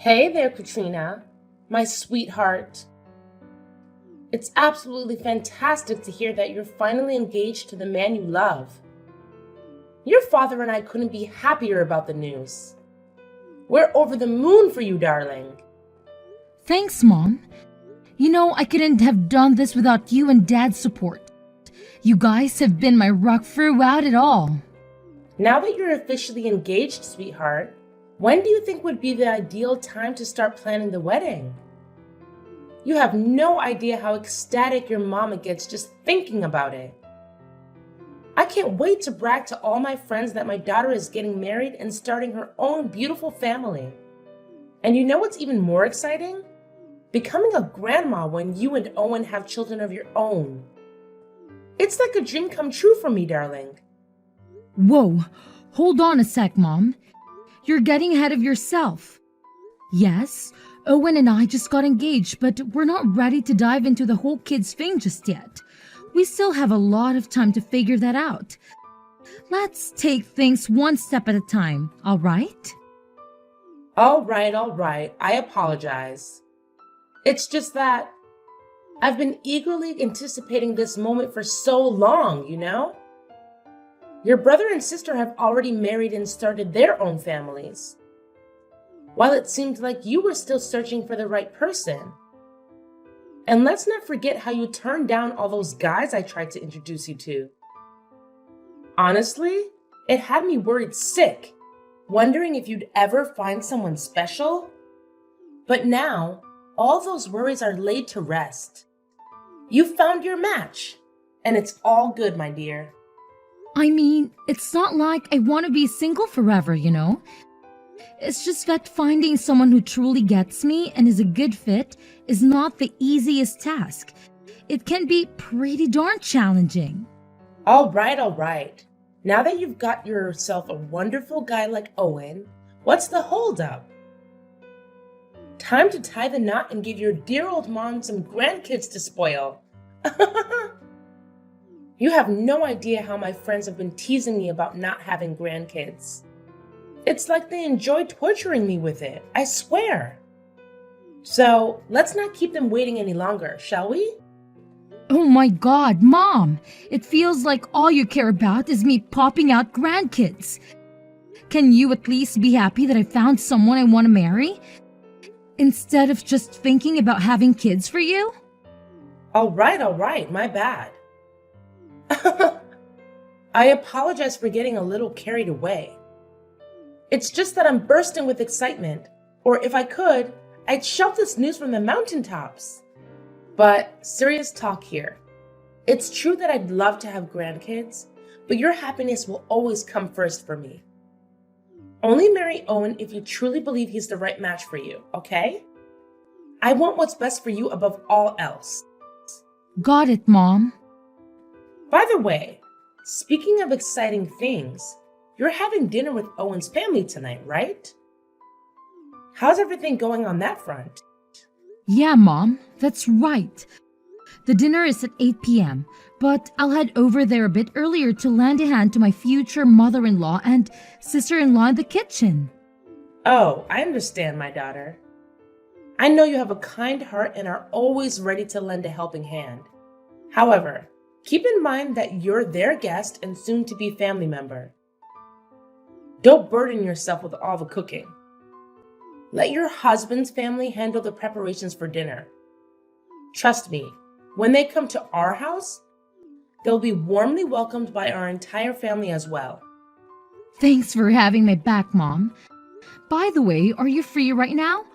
Hey there, Katrina, my sweetheart. It's absolutely fantastic to hear that you're finally engaged to the man you love. Your father and I couldn't be happier about the news. We're over the moon for you, darling. Thanks, Mom. I couldn't have done this without you and Dad's support. You guys have been my rock throughout it all. Now that you're officially engaged, sweetheart, when do you think would be the ideal time to start planning the wedding? You have no idea how ecstatic your mama gets just thinking about it. I can't wait to brag to all my friends that my daughter is getting married and starting her own beautiful family. And you know what's even more exciting? Becoming a grandma when you and Owen have children of your own. It's like a dream come true for me, darling. Whoa, hold on a sec, Mom. You're getting ahead of yourself. Yes, Owen and I just got engaged, but we're not ready to dive into the whole kids thing just yet. We still have a lot of time to figure that out. Let's take things one step at a time, all right? All right. I apologize. It's just that I've been eagerly anticipating this moment for so long, you know? Your brother and sister have already married and started their own families, while it seemed like you were still searching for the right person. And let's not forget how you turned down all those guys I tried to introduce you to. Honestly, it had me worried sick, wondering if you'd ever find someone special. But now, all those worries are laid to rest. You found your match, and it's all good, my dear. It's not like I want to be single forever, It's just that finding someone who truly gets me and is a good fit is not the easiest task. It can be pretty darn challenging. All right. Now that you've got yourself a wonderful guy like Owen, what's the holdup? Time to tie the knot and give your dear old mom some grandkids to spoil. You have no idea how my friends have been teasing me about not having grandkids. It's like they enjoy torturing me with it, I swear. So let's not keep them waiting any longer, shall we? Oh my God, Mom! It feels like all you care about is me popping out grandkids. Can you at least be happy that I found someone I want to marry? Instead of just thinking about having kids for you? All right, my bad. I apologize for getting a little carried away. It's just that I'm bursting with excitement, or if I could, I'd shout this news from the mountaintops. But serious talk here. It's true that I'd love to have grandkids, but your happiness will always come first for me. Only marry Owen if you truly believe he's the right match for you, okay? I want what's best for you above all else. Got it, Mom. By the way, speaking of exciting things, you're having dinner with Owen's family tonight, right? How's everything going on that front? Yeah, Mom, that's right. The dinner is at 8 p.m., but I'll head over there a bit earlier to lend a hand to my future mother-in-law and sister-in-law in the kitchen. Oh, I understand, my daughter. I know you have a kind heart and are always ready to lend a helping hand. However, keep in mind that you're their guest and soon-to-be family member. Don't burden yourself with all the cooking. Let your husband's family handle the preparations for dinner. Trust me, when they come to our house, they'll be warmly welcomed by our entire family as well. Thanks for having my back, Mom. By the way, are you free right now?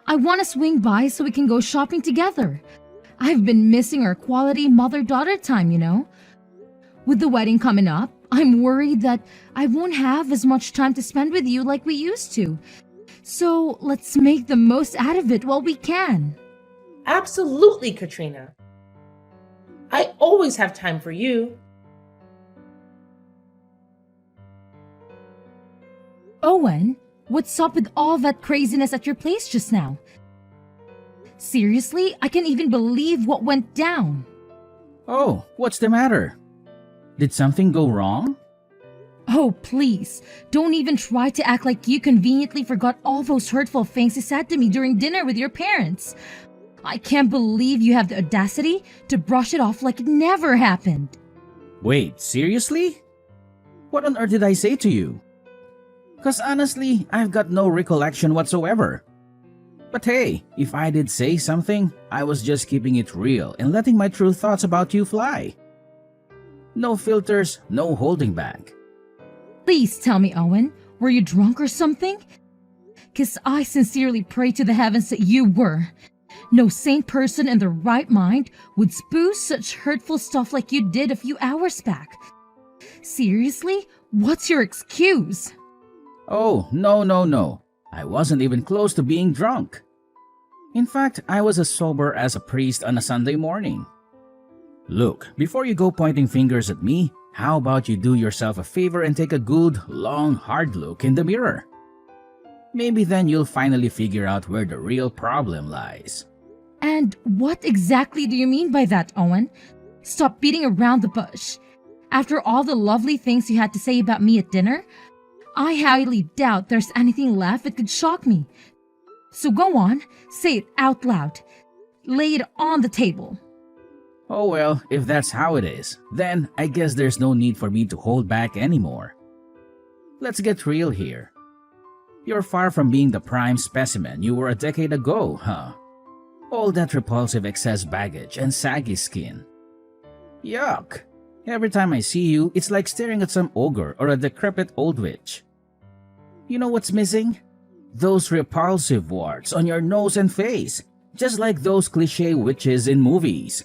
I want to swing by so we can go shopping together. I've been missing our quality mother-daughter time, With the wedding coming up, I'm worried that I won't have as much time to spend with you like we used to. So let's make the most out of it while we can. Absolutely, Katrina. I always have time for you. Owen, what's up with all that craziness at your place just now? Seriously, I can't even believe what went down. Oh, what's the matter? Did something go wrong? Oh, please, don't even try to act like you conveniently forgot all those hurtful things you said to me during dinner with your parents. I can't believe you have the audacity to brush it off like it never happened. Wait, seriously? What on earth did I say to you? Because honestly, I've got no recollection whatsoever. But hey, if I did say something, I was just keeping it real and letting my true thoughts about you fly. No filters, no holding back. Please tell me, Owen, were you drunk or something? Because I sincerely pray to the heavens that you were. No sane person in their right mind would spew such hurtful stuff like you did a few hours back. Seriously? What's your excuse? Oh, no. I wasn't even close to being drunk. In fact, I was as sober as a priest on a Sunday morning. Look, before you go pointing fingers at me, how about you do yourself a favor and take a good, long, hard look in the mirror? Maybe then you'll finally figure out where the real problem lies. And what exactly do you mean by that, Owen? Stop beating around the bush. After all the lovely things you had to say about me at dinner, I highly doubt there's anything left that could shock me. So go on, say it out loud. Lay it on the table. Oh well, if that's how it is, then I guess there's no need for me to hold back anymore. Let's get real here. You're far from being the prime specimen you were a decade ago, huh? All that repulsive excess baggage and saggy skin. Yuck! Every time I see you, it's like staring at some ogre or a decrepit old witch. You know what's missing? Those repulsive warts on your nose and face, just like those cliché witches in movies.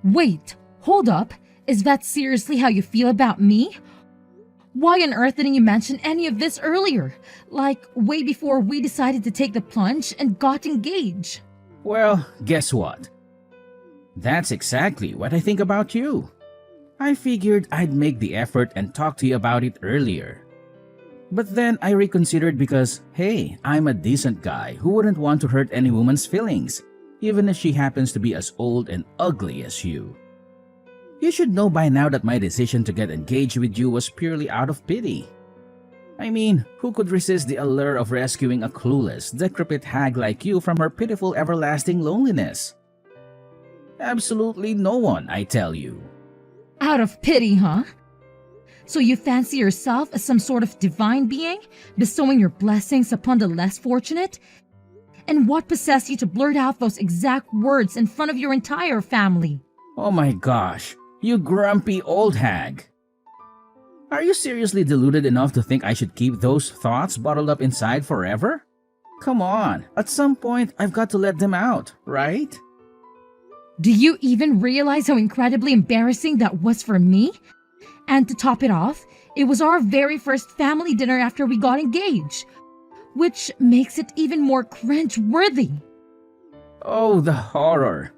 Wait, hold up. Is that seriously how you feel about me? Why on earth didn't you mention any of this earlier? Like, way before we decided to take the plunge and got engaged. Well, guess what? That's exactly what I think about you. I figured I'd make the effort and talk to you about it earlier. But then I reconsidered because, hey, I'm a decent guy who wouldn't want to hurt any woman's feelings, even if she happens to be as old and ugly as you. You should know by now that my decision to get engaged with you was purely out of pity. I mean, who could resist the allure of rescuing a clueless, decrepit hag like you from her pitiful everlasting loneliness? Absolutely no one, I tell you. Out of pity, huh? So you fancy yourself as some sort of divine being, bestowing your blessings upon the less fortunate? And what possessed you to blurt out those exact words in front of your entire family? Oh my gosh, you grumpy old hag. Are you seriously deluded enough to think I should keep those thoughts bottled up inside forever? Come on, at some point I've got to let them out, right? Do you even realize how incredibly embarrassing that was for me? And to top it off, it was our very first family dinner after we got engaged, which makes it even more cringe-worthy. Oh, the horror.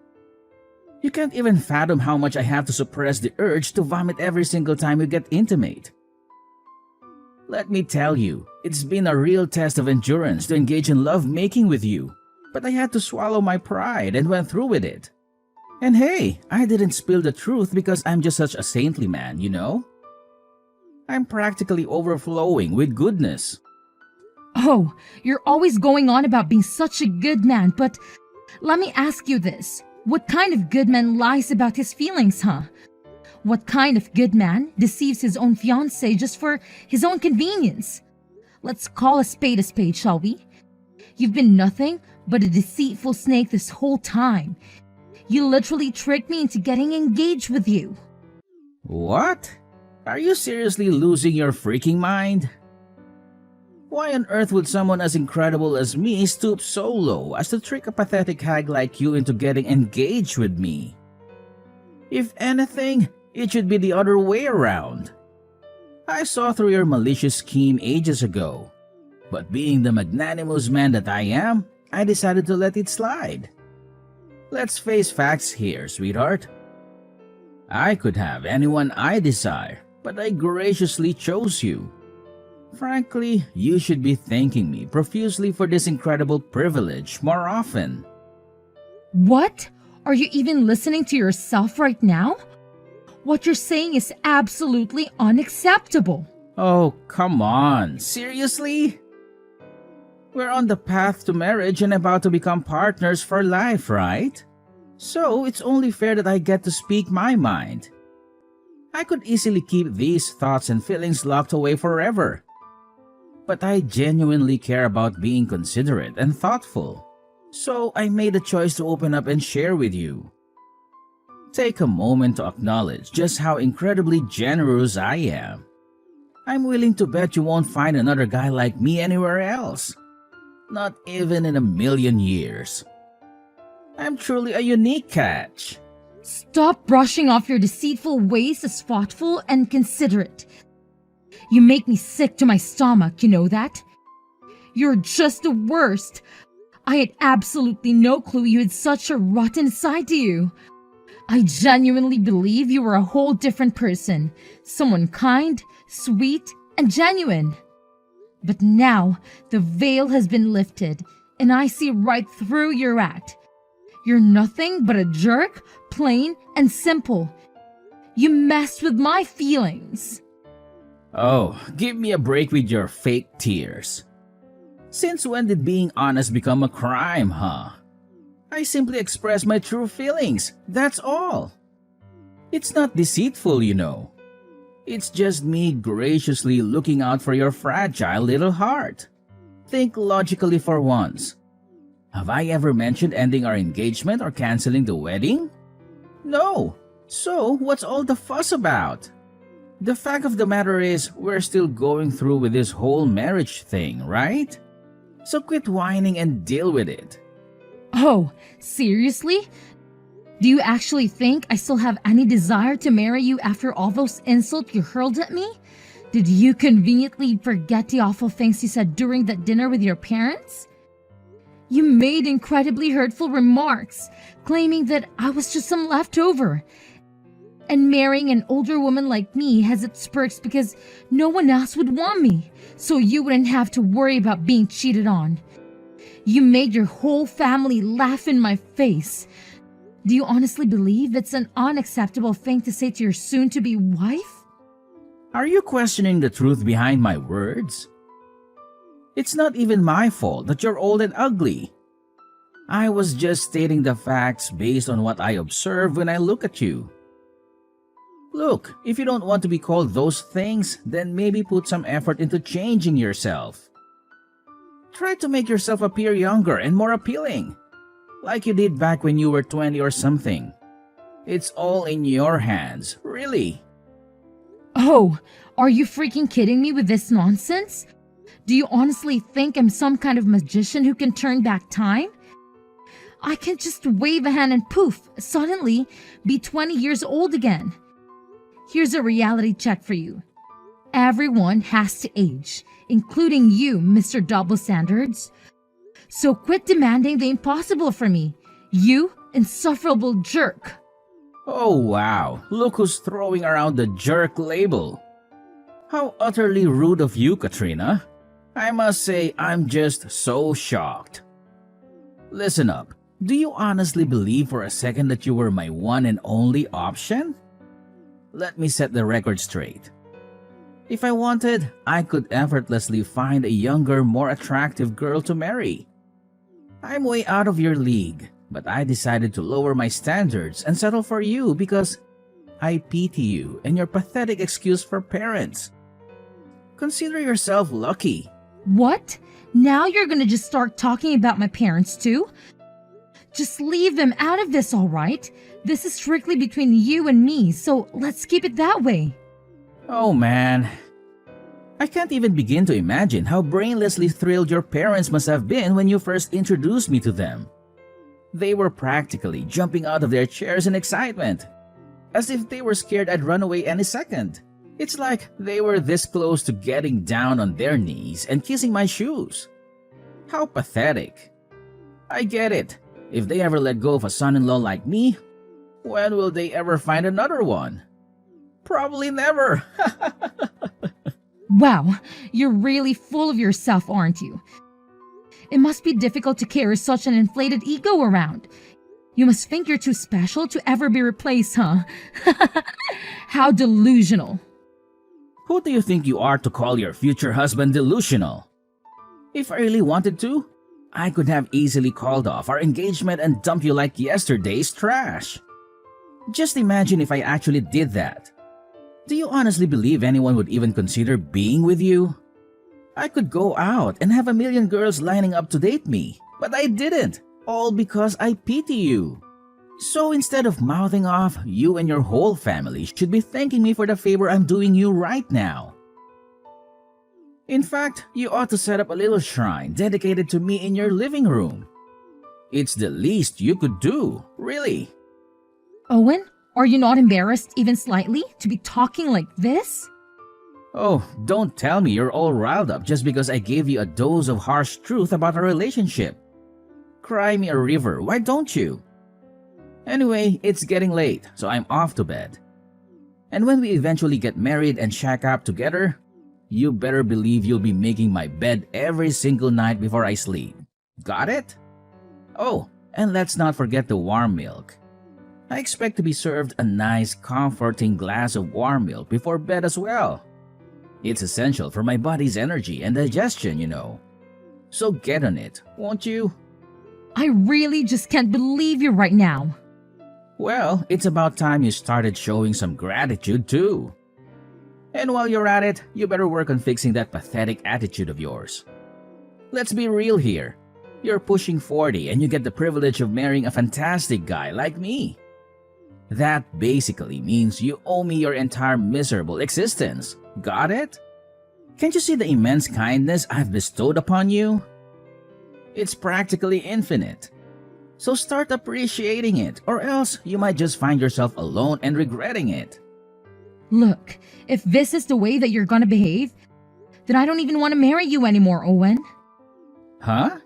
You can't even fathom how much I have to suppress the urge to vomit every single time we get intimate. Let me tell you, it's been a real test of endurance to engage in love-making with you, but I had to swallow my pride and went through with it. And hey, I didn't spill the truth because I'm just such a saintly man, you know? I'm practically overflowing with goodness. Oh, you're always going on about being such a good man, but let me ask you this. What kind of good man lies about his feelings, huh? What kind of good man deceives his own fiancée just for his own convenience? Let's call a spade, shall we? You've been nothing but a deceitful snake this whole time. You literally tricked me into getting engaged with you. What? Are you seriously losing your freaking mind? Why on earth would someone as incredible as me stoop so low as to trick a pathetic hag like you into getting engaged with me? If anything, it should be the other way around. I saw through your malicious scheme ages ago, but being the magnanimous man that I am, I decided to let it slide. Let's face facts here, sweetheart. I could have anyone I desire, but I graciously chose you. Frankly, you should be thanking me profusely for this incredible privilege more often. What? Are you even listening to yourself right now? What you're saying is absolutely unacceptable. Oh, come on. Seriously? We're on the path to marriage and about to become partners for life, right? So it's only fair that I get to speak my mind. I could easily keep these thoughts and feelings locked away forever. But I genuinely care about being considerate and thoughtful. So I made a choice to open up and share with you. Take a moment to acknowledge just how incredibly generous I am. I'm willing to bet you won't find another guy like me anywhere else. Not even in a million years. I'm truly a unique catch. Stop brushing off your deceitful ways as thoughtful and considerate. You make me sick to my stomach, you know that? You're just the worst. I had absolutely no clue you had such a rotten side to you. I genuinely believe you were a whole different person. Someone kind, sweet, and genuine. But now, the veil has been lifted, and I see right through your act. You're nothing but a jerk, plain and simple. You messed with my feelings. Oh, give me a break with your fake tears. Since when did being honest become a crime, huh? I simply express my true feelings, that's all. It's not deceitful, you know. It's just me graciously looking out for your fragile little heart. Think logically for once. Have I ever mentioned ending our engagement or canceling the wedding? No. So, what's all the fuss about? The fact of the matter is, we're still going through with this whole marriage thing, right? So quit whining and deal with it. Oh, seriously? Do you actually think I still have any desire to marry you after all those insults you hurled at me? Did you conveniently forget the awful things you said during that dinner with your parents? You made incredibly hurtful remarks, claiming that I was just some leftover. And marrying an older woman like me has its perks because no one else would want me, so you wouldn't have to worry about being cheated on. You made your whole family laugh in my face. Do you honestly believe it's an unacceptable thing to say to your soon-to-be wife? Are you questioning the truth behind my words? It's not even my fault that you're old and ugly. I was just stating the facts based on what I observe when I look at you. Look, if you don't want to be called those things, then maybe put some effort into changing yourself. Try to make yourself appear younger and more appealing, like you did back when you were 20 or something. It's all in your hands, really. Oh, are you freaking kidding me with this nonsense? Do you honestly think I'm some kind of magician who can turn back time? I can just wave a hand and poof, suddenly be 20 years old again. Here's a reality check for you. Everyone has to age, including you, Mr. Double Standards. So quit demanding the impossible from me, you insufferable jerk. Oh wow, look who's throwing around the jerk label. How utterly rude of you, Katrina. I must say I'm just so shocked. Listen up, do you honestly believe for a second that you were my one and only option? Let me set the record straight. If I wanted, I could effortlessly find a younger, more attractive girl to marry. I'm way out of your league, but I decided to lower my standards and settle for you because I pity you and your pathetic excuse for parents. Consider yourself lucky. What? Now you're gonna just start talking about my parents too? Just leave them out of this, all right? This is strictly between you and me, so let's keep it that way. Oh man. I can't even begin to imagine how brainlessly thrilled your parents must have been when you first introduced me to them. They were practically jumping out of their chairs in excitement, as if they were scared I'd run away any second. It's like they were this close to getting down on their knees and kissing my shoes. How pathetic. I get it. If they ever let go of a son-in-law like me, when will they ever find another one? Probably never. Wow, you're really full of yourself, aren't you? It must be difficult to carry such an inflated ego around. You must think you're too special to ever be replaced, huh? How delusional. Who do you think you are to call your future husband delusional? If I really wanted to, I could have easily called off our engagement and dumped you like yesterday's trash. Just imagine if I actually did that. Do you honestly believe anyone would even consider being with you? I could go out and have a million girls lining up to date me, but I didn't, all because I pity you. So instead of mouthing off, you and your whole family should be thanking me for the favor I'm doing you right now. In fact, you ought to set up a little shrine dedicated to me in your living room. It's the least you could do, really. Owen, are you not embarrassed even slightly to be talking like this? Oh, don't tell me you're all riled up just because I gave you a dose of harsh truth about our relationship. Cry me a river, why don't you? Anyway, it's getting late, so I'm off to bed. And when we eventually get married and shack up together, you better believe you'll be making my bed every single night before I sleep. Got it? Oh, and let's not forget the warm milk. I expect to be served a nice, comforting glass of warm milk before bed as well. It's essential for my body's energy and digestion, you know. So get on it, won't you? I really just can't believe you right now. Well, it's about time you started showing some gratitude too. And while you're at it, you better work on fixing that pathetic attitude of yours. Let's be real here. You're pushing 40 and you get the privilege of marrying a fantastic guy like me. That basically means you owe me your entire miserable existence. Got it? Can't you see the immense kindness I've bestowed upon you? It's practically infinite. So start appreciating it, or else you might just find yourself alone and regretting it. Look, if this is the way that you're gonna behave, then I don't even want to marry you anymore, Owen. Huh?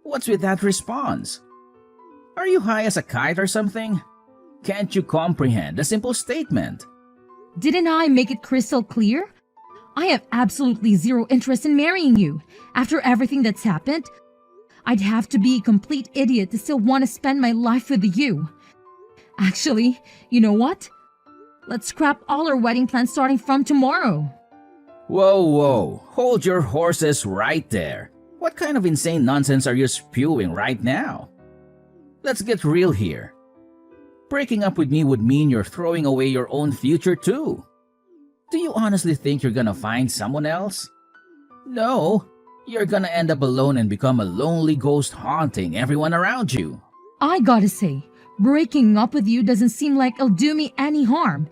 What's with that response? Are you high as a kite or something? Can't you comprehend a simple statement? Didn't I make it crystal clear? I have absolutely zero interest in marrying you. After everything that's happened, I'd have to be a complete idiot to still want to spend my life with you. Actually, you know what? Let's scrap all our wedding plans starting from tomorrow. Whoa, hold your horses right there. What kind of insane nonsense are you spewing right now? Let's get real here. Breaking up with me would mean you're throwing away your own future too. Do you honestly think you're gonna find someone else? No, you're gonna end up alone and become a lonely ghost haunting everyone around you. I gotta say, breaking up with you doesn't seem like it'll do me any harm.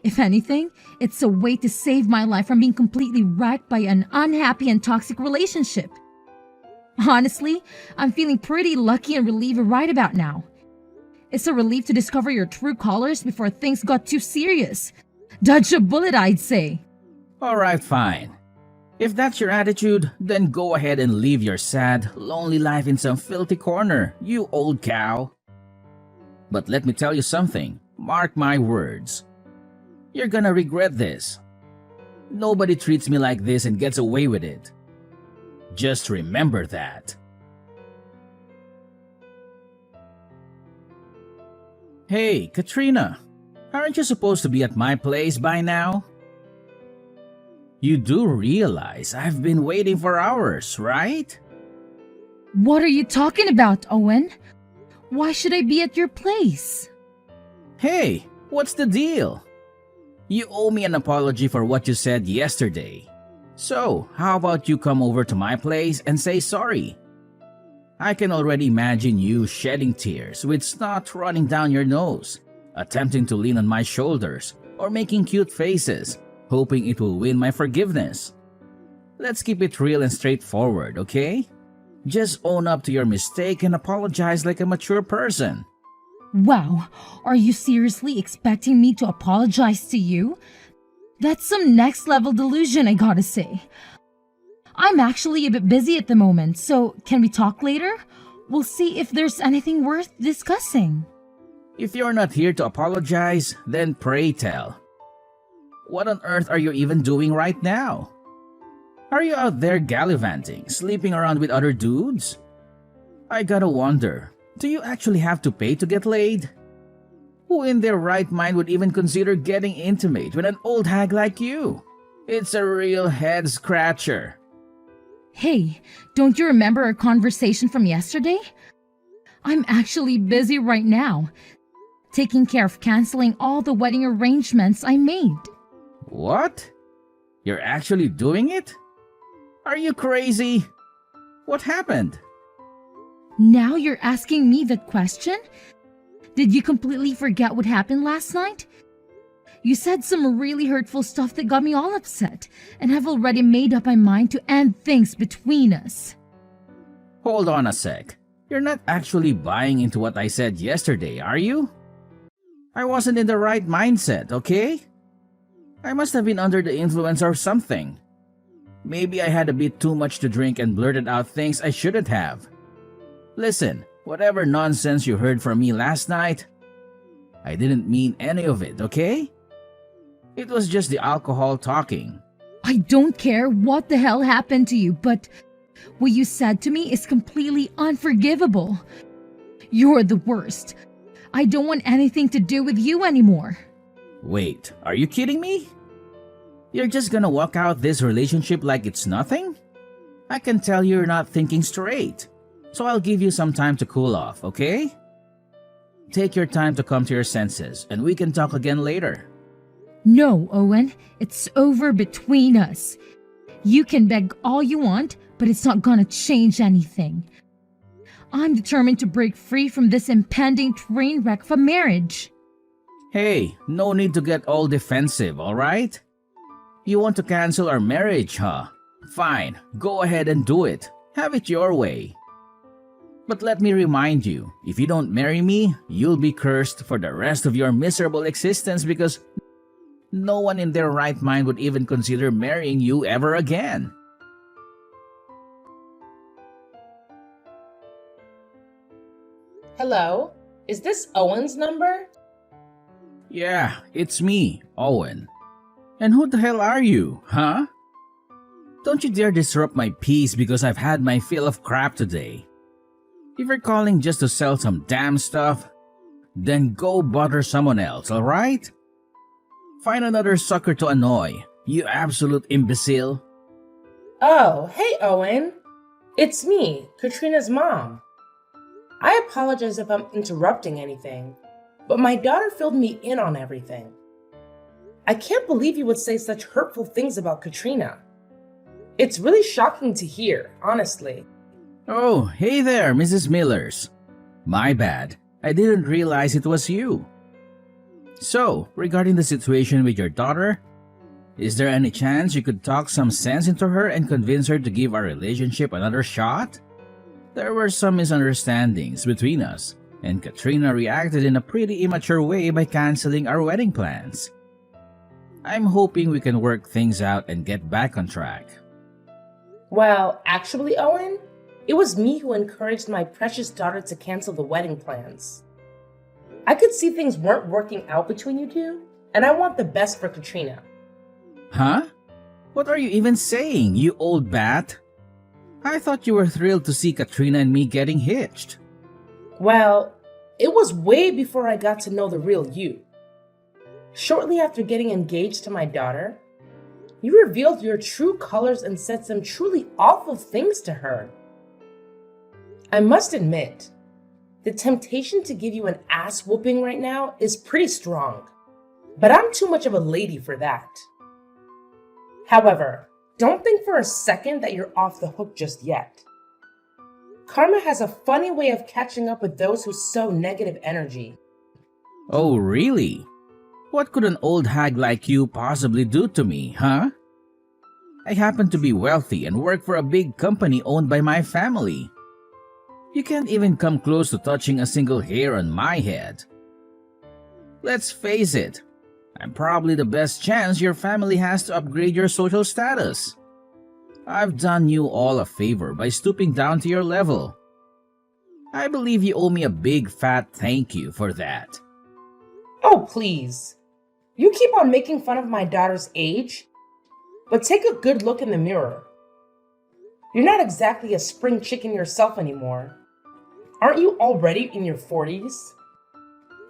If anything, it's a way to save my life from being completely wrecked by an unhappy and toxic relationship. Honestly, I'm feeling pretty lucky and relieved right about now. It's a relief to discover your true colors before things got too serious. Dodge a bullet, I'd say. Alright, fine. If that's your attitude, then go ahead and live your sad, lonely life in some filthy corner, you old cow. But let me tell you something, mark my words. You're gonna regret this. Nobody treats me like this and gets away with it. Just remember that. Hey, Katrina, aren't you supposed to be at my place by now? You do realize I've been waiting for hours, right? What are you talking about, Owen? Why should I be at your place? Hey, what's the deal? You owe me an apology for what you said yesterday. So, how about you come over to my place and say sorry? I can already imagine you shedding tears with snot running down your nose, attempting to lean on my shoulders, or making cute faces, hoping it will win my forgiveness. Let's keep it real and straightforward, okay? Just own up to your mistake and apologize like a mature person. Wow, are you seriously expecting me to apologize to you? That's some next level delusion, I gotta say. I'm actually a bit busy at the moment, so can we talk later? We'll see if there's anything worth discussing. If you're not here to apologize, then pray tell. What on earth are you even doing right now? Are you out there gallivanting, sleeping around with other dudes? I gotta wonder, Do you actually have to pay to get laid? Who in their right mind would even consider getting intimate with an old hag like you? It's a real head scratcher. Hey, don't you remember our conversation from yesterday? I'm actually busy right now, taking care of canceling all the wedding arrangements I made. What? You're actually doing it? Are you crazy? What happened? Now you're asking me that question? Did you completely forget what happened last night? You said some really hurtful stuff that got me all upset, and have already made up my mind to end things between us. Hold on a sec. You're not actually buying into what I said yesterday, are you? I wasn't in the right mindset, okay? I must have been under the influence or something. Maybe I had a bit too much to drink and blurted out things I shouldn't have. Listen, whatever nonsense you heard from me last night, I didn't mean any of it, okay? It was just the alcohol talking. I don't care what the hell happened to you, but what you said to me is completely unforgivable. You're the worst. I don't want anything to do with you anymore. Wait, are you kidding me? You're just gonna walk out this relationship like it's nothing? I can tell you're not thinking straight. So I'll give you some time to cool off, okay? Take your time to come to your senses, and we can talk again later. No, Owen, it's over between us. You can beg all you want, but it's not gonna change anything. I'm determined to break free from this impending train wreck of a marriage. Hey, no need to get all defensive, alright? You want to cancel our marriage, huh? Fine, go ahead and do it. Have it your way. But let me remind you, if you don't marry me, you'll be cursed for the rest of your miserable existence because no one in their right mind would even consider marrying you ever again. Hello? Is this Owen's number? Yeah, it's me, Owen. And who the hell are you, huh? Don't you dare disrupt my peace because I've had my fill of crap today. If you're calling just to sell some damn stuff, then go bother someone else, alright? Find another sucker to annoy, you absolute imbecile. Oh, hey Owen. It's me, Katrina's mom. I apologize if I'm interrupting anything, but my daughter filled me in on everything. I can't believe you would say such hurtful things about Katrina. It's really shocking to hear, honestly. Oh, hey there, Mrs. Millers. My bad. I didn't realize it was you. So, regarding the situation with your daughter, is there any chance you could talk some sense into her and convince her to give our relationship another shot? There were some misunderstandings between us, and Katrina reacted in a pretty immature way by canceling our wedding plans. I'm hoping we can work things out and get back on track. Well, actually, Owen, it was me who encouraged my precious daughter to cancel the wedding plans. I could see things weren't working out between you two, and I want the best for Katrina. Huh? What are you even saying, you old bat? I thought you were thrilled to see Katrina and me getting hitched. Well, it was way before I got to know the real you. Shortly after getting engaged to my daughter, you revealed your true colors and said some truly awful things to her. I must admit, the temptation to give you an ass whooping right now is pretty strong, but I'm too much of a lady for that. However, don't think for a second that you're off the hook just yet. Karma has a funny way of catching up with those who sow negative energy. Oh, really? What could an old hag like you possibly do to me, huh? I happen to be wealthy and work for a big company owned by my family. You can't even come close to touching a single hair on my head. Let's face it, I'm probably the best chance your family has to upgrade your social status. I've done you all a favor by stooping down to your level. I believe you owe me a big fat thank you for that. Oh, please. You keep on making fun of my daughter's age, but take a good look in the mirror. You're not exactly a spring chicken yourself anymore. Aren't you already in your 40s?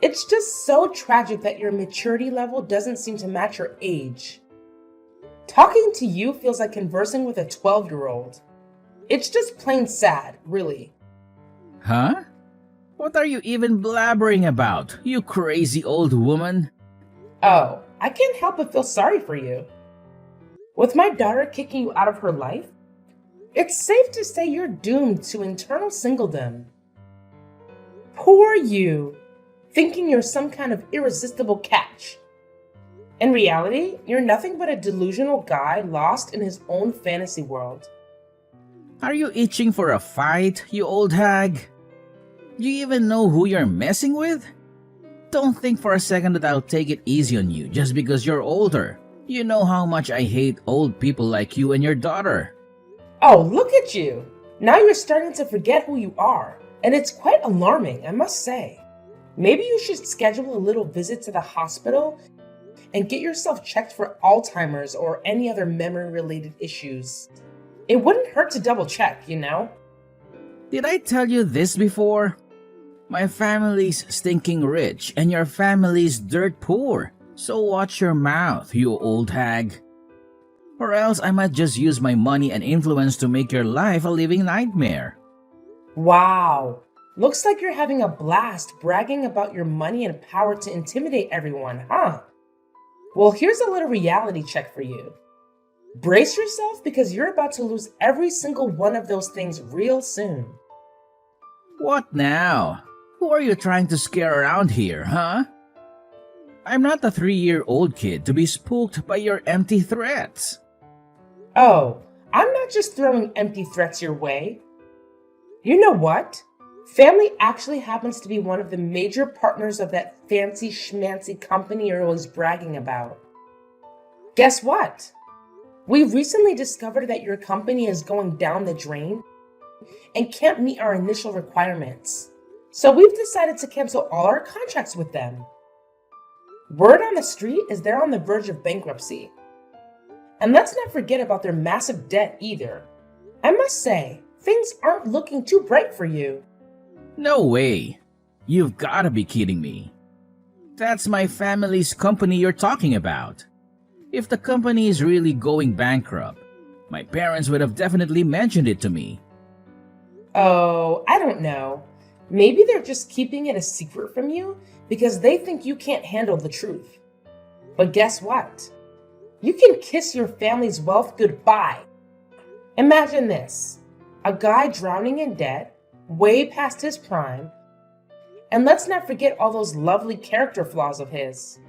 It's just so tragic that your maturity level doesn't seem to match your age. Talking to you feels like conversing with a 12-year-old. It's just plain sad, really. Huh? What are you even blabbering about, you crazy old woman? Oh, I can't help but feel sorry for you. With my daughter kicking you out of her life, it's safe to say you're doomed to eternal singledom. Poor you, thinking you're some kind of irresistible catch. In reality, you're nothing but a delusional guy lost in his own fantasy world. Are you itching for a fight, you old hag? Do you even know who you're messing with? Don't think for a second that I'll take it easy on you just because you're older. You know how much I hate old people like you and your daughter. Oh, look at you! Now you're starting to forget who you are, and it's quite alarming, I must say. Maybe you should schedule a little visit to the hospital and get yourself checked for Alzheimer's or any other memory-related issues. It wouldn't hurt to double check, you know? Did I tell you this before? My family's stinking rich and your family's dirt poor. So watch your mouth, you old hag. Or else I might just use my money and influence to make your life a living nightmare. Wow! Looks like you're having a blast bragging about your money and power to intimidate everyone, huh? Well, here's a little reality check for you. Brace yourself because you're about to lose every single one of those things real soon. What now? Who are you trying to scare around here, huh? I'm not a 3-year-old kid to be spooked by your empty threats. Oh, I'm not just throwing empty threats your way. You know what? Family actually happens to be one of the major partners of that fancy schmancy company you're always bragging about. Guess what? We recently discovered that your company is going down the drain and can't meet our initial requirements. So we've decided to cancel all our contracts with them. Word on the street is they're on the verge of bankruptcy. And let's not forget about their massive debt either. I must say, things aren't looking too bright for you. No way. You've gotta be kidding me. That's my family's company you're talking about. If the company is really going bankrupt, my parents would have definitely mentioned it to me. Oh, I don't know. Maybe they're just keeping it a secret from you because they think you can't handle the truth. But guess what? You can kiss your family's wealth goodbye. Imagine this, a guy drowning in debt, way past his prime, and let's not forget all those lovely character flaws of his.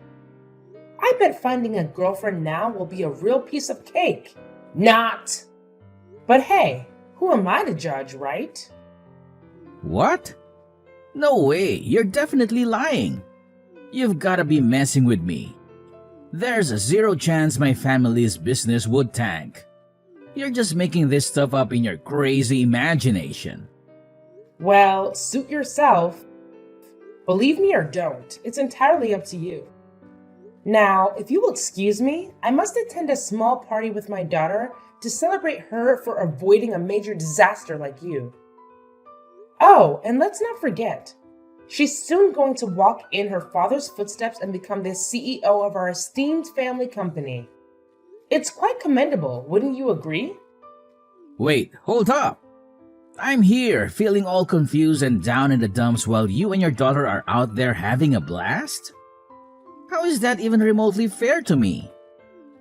I bet finding a girlfriend now will be a real piece of cake. Not. But hey, who am I to judge, right? What? No way, you're definitely lying. You've gotta be messing with me. There's a 0 chance my family's business would tank. You're just making this stuff up in your crazy imagination. Well, suit yourself. Believe me or don't, it's entirely up to you. Now, if you will excuse me, I must attend a small party with my daughter to celebrate her for avoiding a major disaster like you. Oh, and let's not forget, she's soon going to walk in her father's footsteps and become the CEO of our esteemed family company. It's quite commendable, wouldn't you agree? Wait, hold up. I'm here feeling all confused and down in the dumps while you and your daughter are out there having a blast? How is that even remotely fair to me?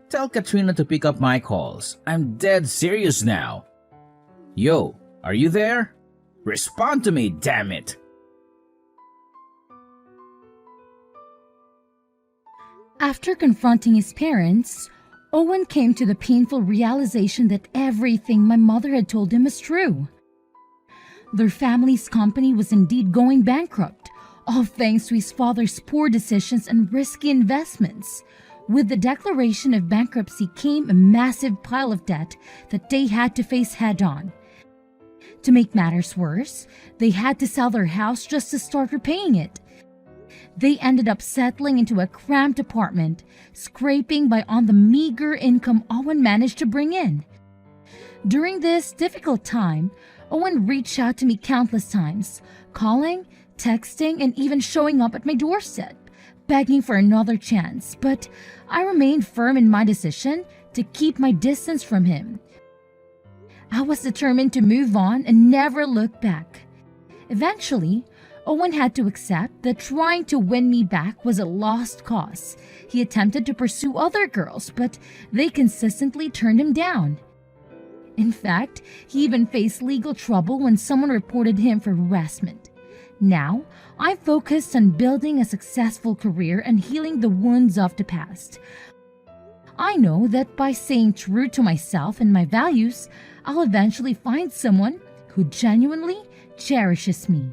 Tell Katrina to pick up my calls. I'm dead serious now. Yo, are you there? Respond to me, damn it! After confronting his parents, Owen came to the painful realization that everything my mother had told him was true. Their family's company was indeed going bankrupt, all thanks to his father's poor decisions and risky investments. With the declaration of bankruptcy came a massive pile of debt that they had to face head-on. To make matters worse, they had to sell their house just to start repaying it. They ended up settling into a cramped apartment, scraping by on the meager income Owen managed to bring in. During this difficult time, Owen reached out to me countless times, calling, texting, and even showing up at my doorstep, begging for another chance, but I remained firm in my decision to keep my distance from him. I was determined to move on and never look back. Eventually, Owen had to accept that trying to win me back was a lost cause. He attempted to pursue other girls, but they consistently turned him down. In fact, he even faced legal trouble when someone reported him for harassment. Now, I'm focused on building a successful career and healing the wounds of the past. I know that by staying true to myself and my values, I'll eventually find someone who genuinely cherishes me.